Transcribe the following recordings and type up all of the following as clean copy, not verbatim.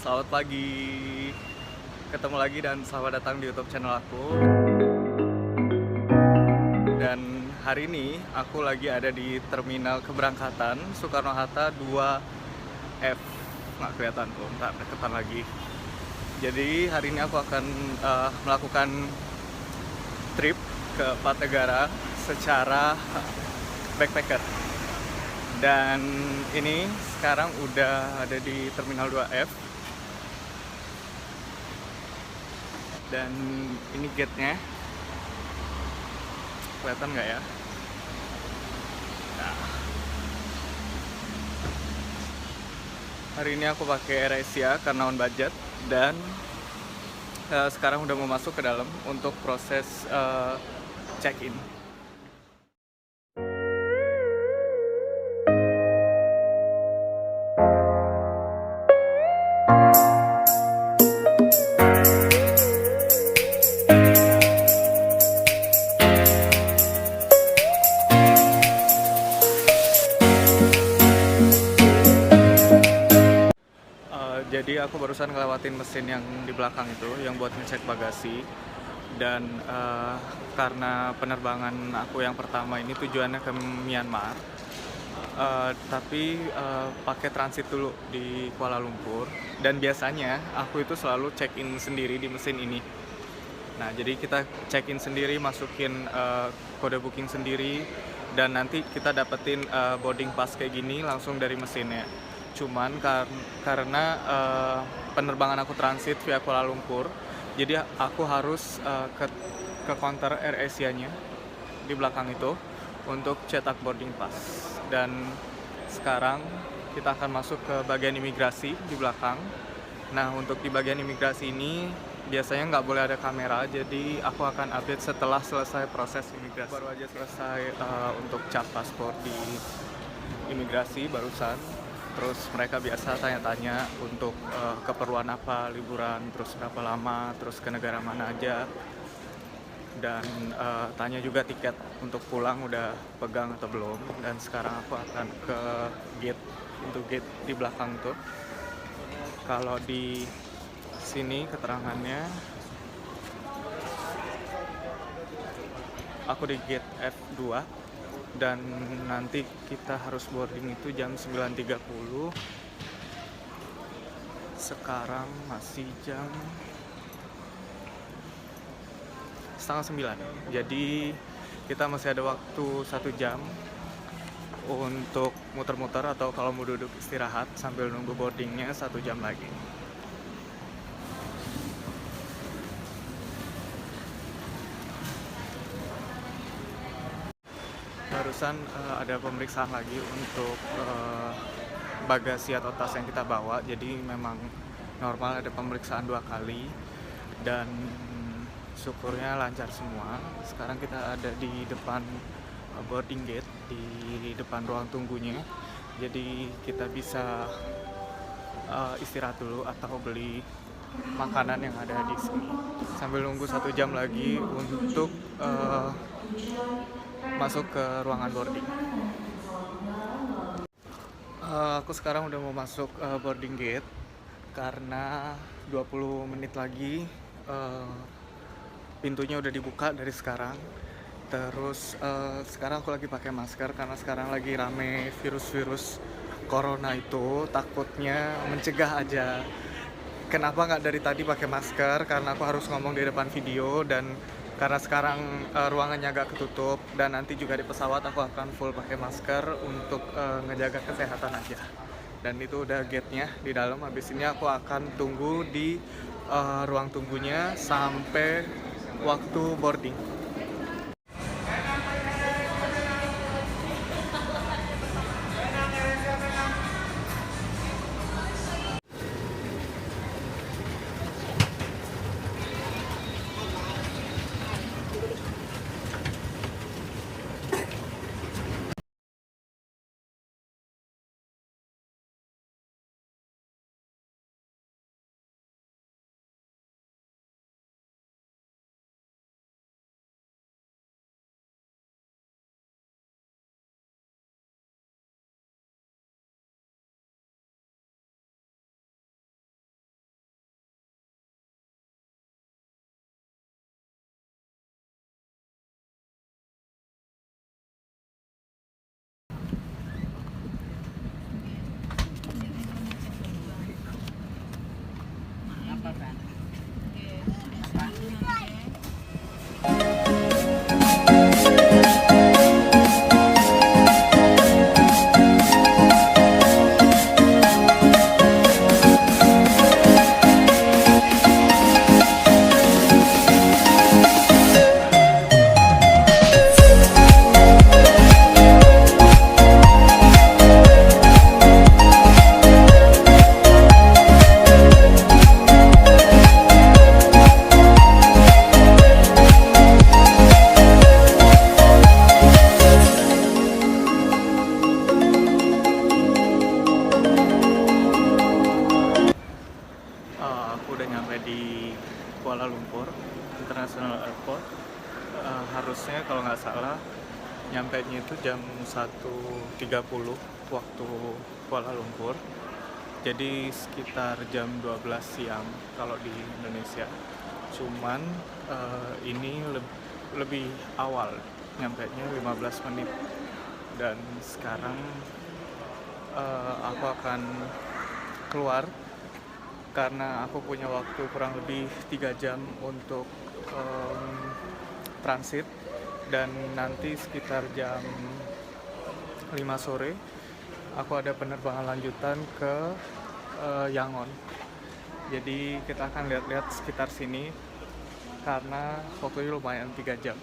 Selamat pagi. Ketemu lagi dan selamat datang di YouTube channel aku. Dan hari ini aku lagi ada di terminal keberangkatan Soekarno-Hatta 2F. Nggak kelihatan tuh, ntar deketan lagi. Jadi hari ini aku akan melakukan trip ke 4 negara secara backpacker. Dan ini sekarang udah ada di terminal 2F. Dan ini gate-nya. Kelihatan nggak ya? Nah, hari ini aku pakai AirAsia karena on budget. Dan sekarang udah mau masuk ke dalam untuk proses check-in. Jadi aku barusan ngelewatin mesin yang di belakang itu, yang buat ngecek bagasi. Dan karena penerbangan aku yang pertama ini tujuannya ke Myanmar, tapi pakai transit dulu di Kuala Lumpur. Dan biasanya aku itu selalu check-in sendiri di mesin ini. Nah, jadi kita check-in sendiri, masukin kode booking sendiri, dan nanti kita dapetin boarding pass kayak gini langsung dari mesinnya. Cuman karena penerbangan aku transit via Kuala Lumpur, jadi aku harus ke counter AirAsia-nya di belakang itu untuk cetak boarding pass. Dan sekarang kita akan masuk ke bagian imigrasi di belakang. Nah, untuk di bagian imigrasi ini biasanya nggak boleh ada kamera, jadi aku akan update setelah selesai proses imigrasi. Baru aja selesai untuk cap paspor di imigrasi barusan. Terus mereka biasa tanya-tanya untuk keperluan apa, liburan, terus berapa lama, terus ke negara mana aja. Dan tanya juga tiket untuk pulang udah pegang atau belum. Dan sekarang aku akan ke gate, pintu gate di belakang tuh. Kalau di sini keterangannya, aku di gate F2, dan nanti kita harus boarding itu jam 9.30. Sekarang masih jam setengah 9, jadi kita masih ada waktu 1 jam untuk muter-muter, atau kalau mau duduk istirahat sambil nunggu boardingnya 1 jam lagi. Barusan ada pemeriksaan lagi untuk bagasi atau tas yang kita bawa. Jadi memang normal ada pemeriksaan 2 kali, dan syukurnya lancar semua. Sekarang kita ada di depan boarding gate, di depan ruang tunggunya. Jadi kita bisa istirahat dulu atau beli makanan yang ada di sini sambil nunggu 1 jam lagi untuk masuk ke ruangan boarding. Aku sekarang udah mau masuk boarding gate karena 20 menit lagi pintunya udah dibuka dari sekarang. Terus sekarang aku lagi pakai masker karena sekarang lagi rame virus-virus corona itu, takutnya mencegah aja. Kenapa nggak dari tadi pakai masker? Karena aku harus ngomong di depan video, dan karena sekarang ruangannya agak ketutup, dan nanti juga di pesawat aku akan full pakai masker untuk ngejaga kesehatan aja. Dan itu udah gate-nya di dalam. Habis ini aku akan tunggu di ruang tunggunya sampai waktu boarding. udah nyampe di Kuala Lumpur International Airport. Harusnya kalau nggak salah nyampe nya itu jam 1.30 waktu Kuala Lumpur. Jadi sekitar jam 12 siang kalau di Indonesia. Cuman ini lebih awal, nyampe nya 15 menit. Dan sekarang aku akan keluar karena aku punya waktu kurang lebih 3 jam untuk transit, dan nanti sekitar jam 5 sore aku ada penerbangan lanjutan ke Yangon. Jadi kita akan lihat-lihat sekitar sini karena waktunya lumayan 3 jam.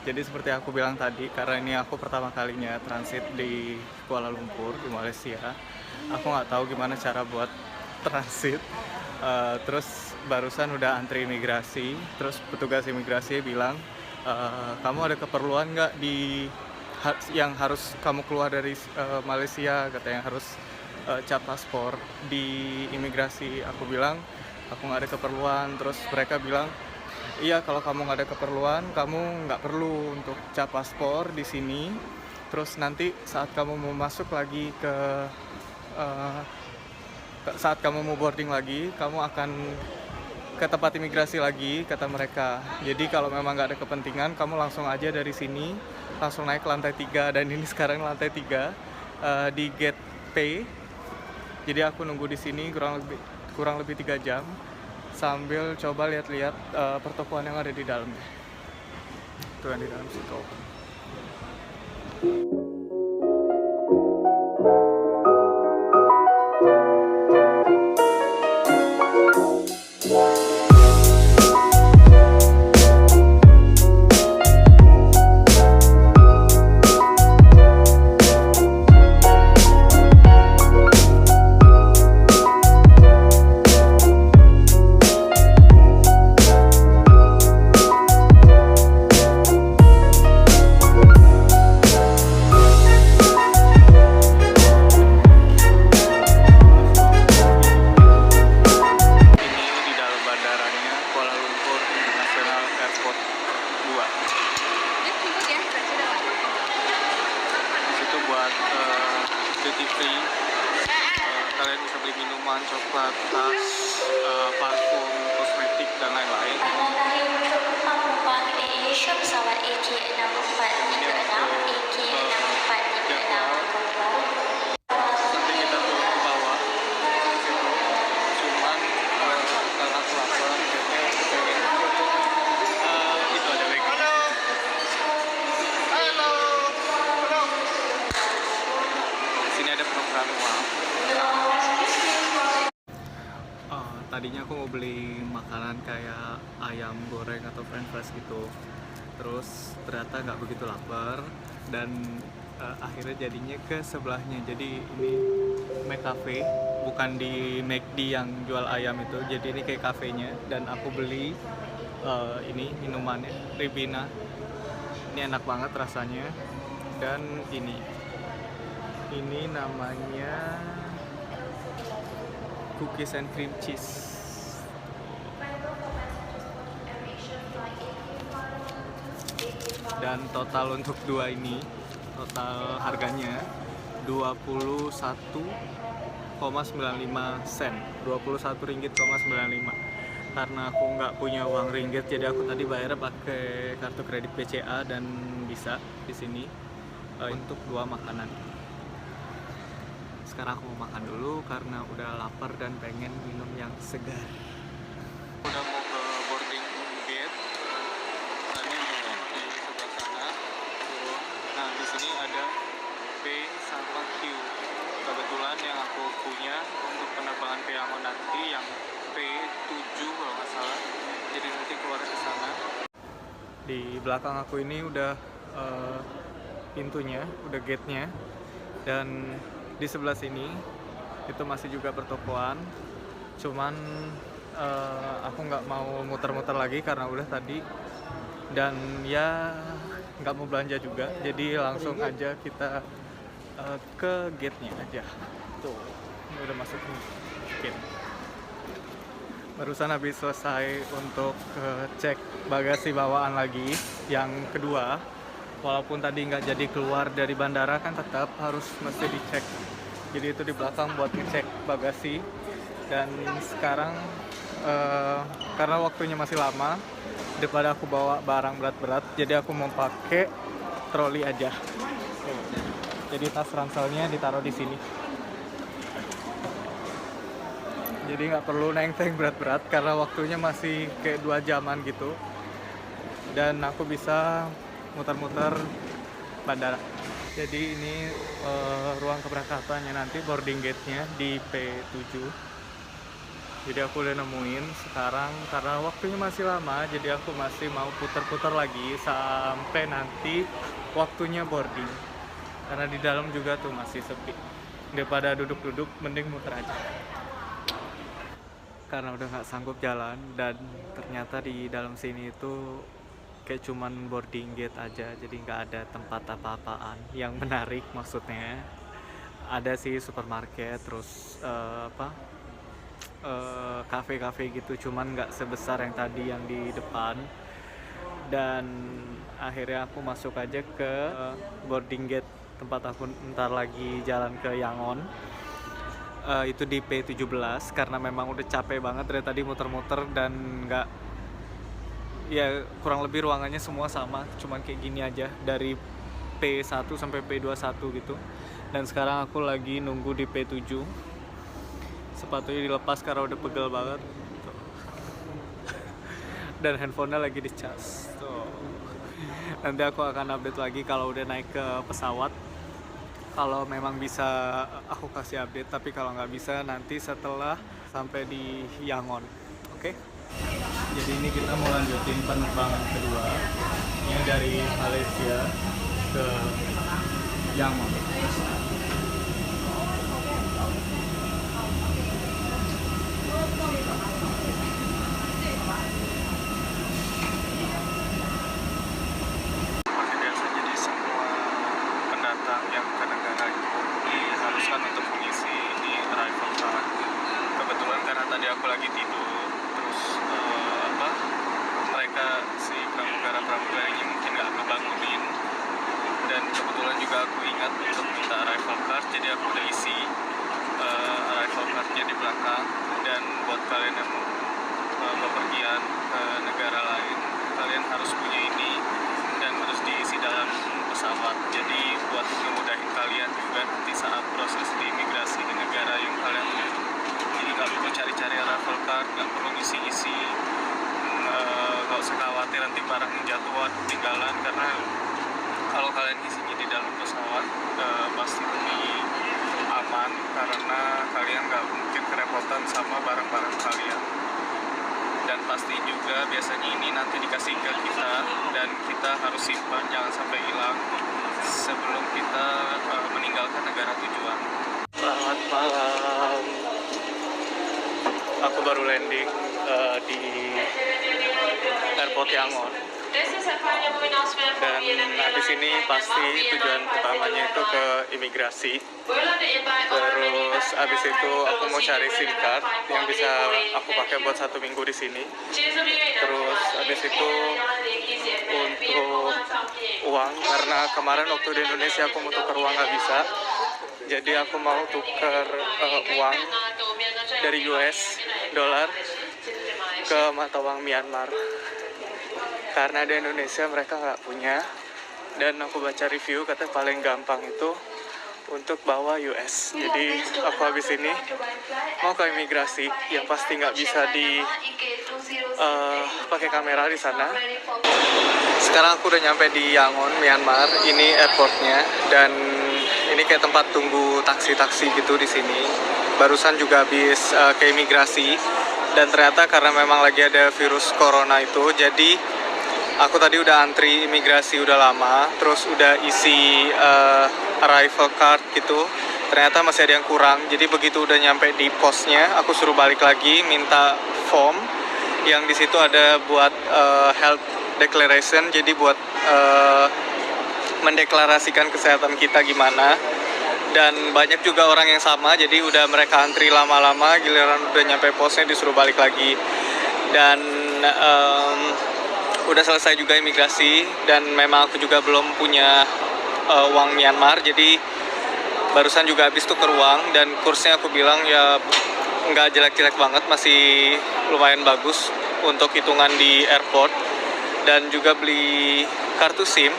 Jadi seperti aku bilang tadi, karena ini aku pertama kalinya transit di Kuala Lumpur di Malaysia, aku nggak tahu gimana cara buat transit. Terus barusan udah antri imigrasi, terus petugas imigrasi bilang, kamu ada keperluan nggak yang harus kamu keluar dari Malaysia, katanya harus cap paspor di imigrasi. Aku bilang aku nggak ada keperluan. Terus mereka bilang, iya, kalau kamu nggak ada keperluan, kamu nggak perlu untuk cap paspor di sini. Terus nanti saat kamu mau masuk lagi saat kamu mau boarding lagi, kamu akan ke tempat imigrasi lagi, kata mereka. Jadi kalau memang nggak ada kepentingan, kamu langsung aja dari sini, langsung naik ke lantai 3. Dan ini sekarang lantai 3 di gate P. Jadi aku nunggu di sini kurang lebih 3 jam. Sambil coba lihat-lihat pertokoan yang ada di dalamnya. Itu yang di dalam situ. Duty free, kalian bisa beli minuman, coklat, tas, parfum, kosmetik, dan lain-lain. Nanti kita turun ke bawah situ. Cuman karena aku lapar, jadinya aku pengen itu ada waiting. Sini ada program wow. Tadinya aku mau beli makanan kayak ayam goreng atau french fries gitu, terus ternyata nggak begitu lapar, dan akhirnya jadinya ke sebelahnya. Jadi ini McCafe, bukan di McD yang jual ayam itu. Jadi ini kayak kafenya, dan aku beli ini minumannya Ribena. Ini enak banget rasanya. Dan ini namanya cookies and cream cheese. Dan total untuk dua ini, total harganya 21,95 sen, 21 ringgit, 95. Karena aku nggak punya uang ringgit, jadi aku tadi bayar pakai kartu kredit BCA dan bisa di sini untuk dua makanan. Sekarang aku mau makan dulu karena udah lapar dan pengen minum yang segar. Udah mau ke boarding gate. Tadi di sebelah sana. Nah, di sini ada P sama Q. Kebetulan yang aku punya untuk penerbangan ke Yangon nanti yang P7 kalau nggak salah. Jadi nanti keluar ke sana. Di belakang aku ini udah pintunya, udah gate-nya. Dan di sebelah sini itu masih juga pertokoan, cuman aku nggak mau muter-muter lagi karena udah tadi, dan ya nggak mau belanja juga, jadi langsung aja kita ke gate-nya aja. Tuh, ini udah masuk gate. Barusan habis selesai untuk cek bagasi bawaan lagi yang kedua. Walaupun tadi nggak jadi keluar dari bandara, kan tetap harus mesti dicek. Jadi itu di belakang buat ngecek bagasi. Dan sekarang karena waktunya masih lama, daripada aku bawa barang berat-berat, jadi aku mau pakai troli aja. Jadi tas ranselnya ditaruh di sini. Jadi nggak perlu neng-teng berat-berat karena waktunya masih kayak 2 jaman gitu. Dan aku bisa muter-muter bandara. Jadi ini ruang keberangkatannya nanti, boarding gate-nya di P7. Jadi aku udah nemuin sekarang karena waktunya masih lama, jadi aku masih mau putar-putar lagi sampai nanti waktunya boarding. Karena di dalam juga tuh masih sepi. Daripada duduk-duduk, mending muter aja. Karena udah nggak sanggup jalan, dan ternyata di dalam sini itu kayak cuman boarding gate aja, jadi nggak ada tempat apa-apaan yang menarik. Maksudnya ada sih supermarket, terus kafe-kafe gitu, cuman nggak sebesar yang tadi yang di depan. Dan akhirnya aku masuk aja ke boarding gate tempat aku ntar lagi jalan ke Yangon. Itu di P17 karena memang udah capek banget dari tadi muter-muter, dan nggak, ya kurang lebih ruangannya semua sama, cuman kayak gini aja dari P1 sampai P21 gitu. Dan sekarang aku lagi nunggu di P7. Sepatunya dilepas karena udah pegel banget tuh. Dan handphonenya lagi dicas tuh. Nanti aku akan update lagi kalau udah naik ke pesawat. Kalau memang bisa aku kasih update, tapi kalau nggak bisa nanti setelah sampai di Yangon. Oke? Jadi ini kita mau lanjutin penerbangan kedua. Ini dari Malaysia ke Yangon. Yang ke negara itu diharuskan untuk mengisi di arrival card. Kebetulan karena tadi aku lagi tidur, terus mereka si pramugara-pramugarinya mungkin nggak ngebangunin, dan kebetulan juga aku ingat untuk minta arrival card, jadi aku udah isi arrival cardnya di belakang. Dan buat kalian yang mau bepergian ke negara lain, kalian harus punya ini dan harus diisi dalam pesawat. Jadi buat ngemudahin kalian juga nanti saat proses di imigrasi di negara yang kalian tuju. Jadi nggak perlu cari-cari arrival card, nggak perlu ngisi-ngisi, nggak usah khawatir nanti barang jatuh atau ketinggalan, karena kalau kalian ngisinya di dalam pesawat pasti lebih aman, karena kalian nggak mungkin kerepotan sama barang-barang kalian. Dan pasti juga biasanya ini nanti dikasih ke kita, dan kita harus simpan, jangan sampai hilang sebelum kita meninggalkan negara tujuan. Selamat malam. Aku baru landing di airport Yangon. Dan habis ini pasti tujuan utamanya itu ke imigrasi. Terus habis itu aku mau cari SIM card yang bisa aku pakai buat 1 minggu di sini. Terus habis itu untuk uang, karena kemarin waktu di Indonesia aku mau tukar uang nggak bisa. Jadi aku mau tukar uang dari US dollar ke mata uang Myanmar. Karena di Indonesia mereka nggak punya, dan aku baca review katanya paling gampang itu untuk bawa US. Jadi aku habis ini mau ke imigrasi, yang pasti nggak bisa di pakai kamera di sana. Sekarang aku udah nyampe di Yangon, Myanmar. Ini airportnya, dan ini kayak tempat tunggu taksi-taksi gitu di sini. Barusan juga habis ke imigrasi, dan ternyata karena memang lagi ada virus corona itu, jadi aku tadi udah antri imigrasi udah lama, terus udah isi arrival card gitu. Ternyata masih ada yang kurang, jadi begitu udah nyampe di posnya, aku suruh balik lagi minta form yang di situ ada buat health declaration, jadi buat mendeklarasikan kesehatan kita gimana. Dan banyak juga orang yang sama, jadi udah mereka antri lama-lama, giliran udah nyampe posnya disuruh balik lagi. Dan udah selesai juga imigrasi, dan memang aku juga belum punya uang Myanmar, jadi barusan juga habis tuker uang, dan kursnya aku bilang ya nggak jelek-jelek banget, masih lumayan bagus untuk hitungan di airport. Dan juga beli kartu SIM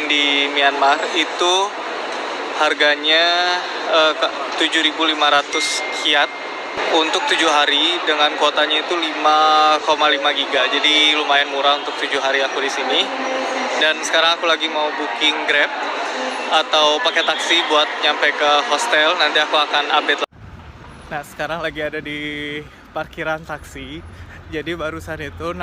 di Myanmar itu harganya 7.500 kyat untuk 7 hari, dengan kuotanya itu 5,5 giga, jadi lumayan murah untuk 7 hari aku di sini. Dan sekarang aku lagi mau booking Grab atau pakai taksi buat nyampe ke hostel, nanti aku akan update. Nah, sekarang lagi ada di parkiran taksi, jadi barusan itu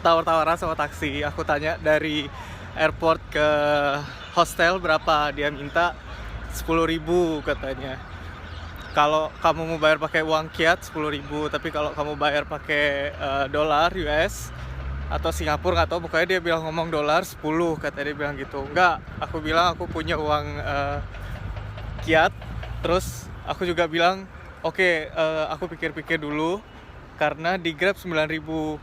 tawar-tawaran sama taksi. Aku tanya dari airport ke hostel berapa, dia minta 10.000 katanya. Kalau kamu mau bayar pakai uang kyat 10.000, tapi kalau kamu bayar pakai dolar US atau Singapura nggak tahu, pokoknya dia bilang ngomong dolar 10, katanya dia bilang gitu. Enggak, aku bilang aku punya uang kyat. Terus aku juga bilang oke, aku pikir-pikir dulu karena di Grab 9.000.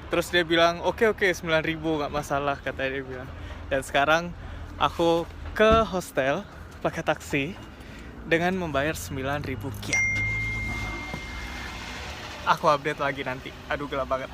Terus dia bilang oke 9.000 nggak masalah, katanya dia bilang. Dan sekarang aku ke hostel pakai taksi dengan membayar 9.000 kyat. Aku update lagi nanti. Aduh, gelap banget.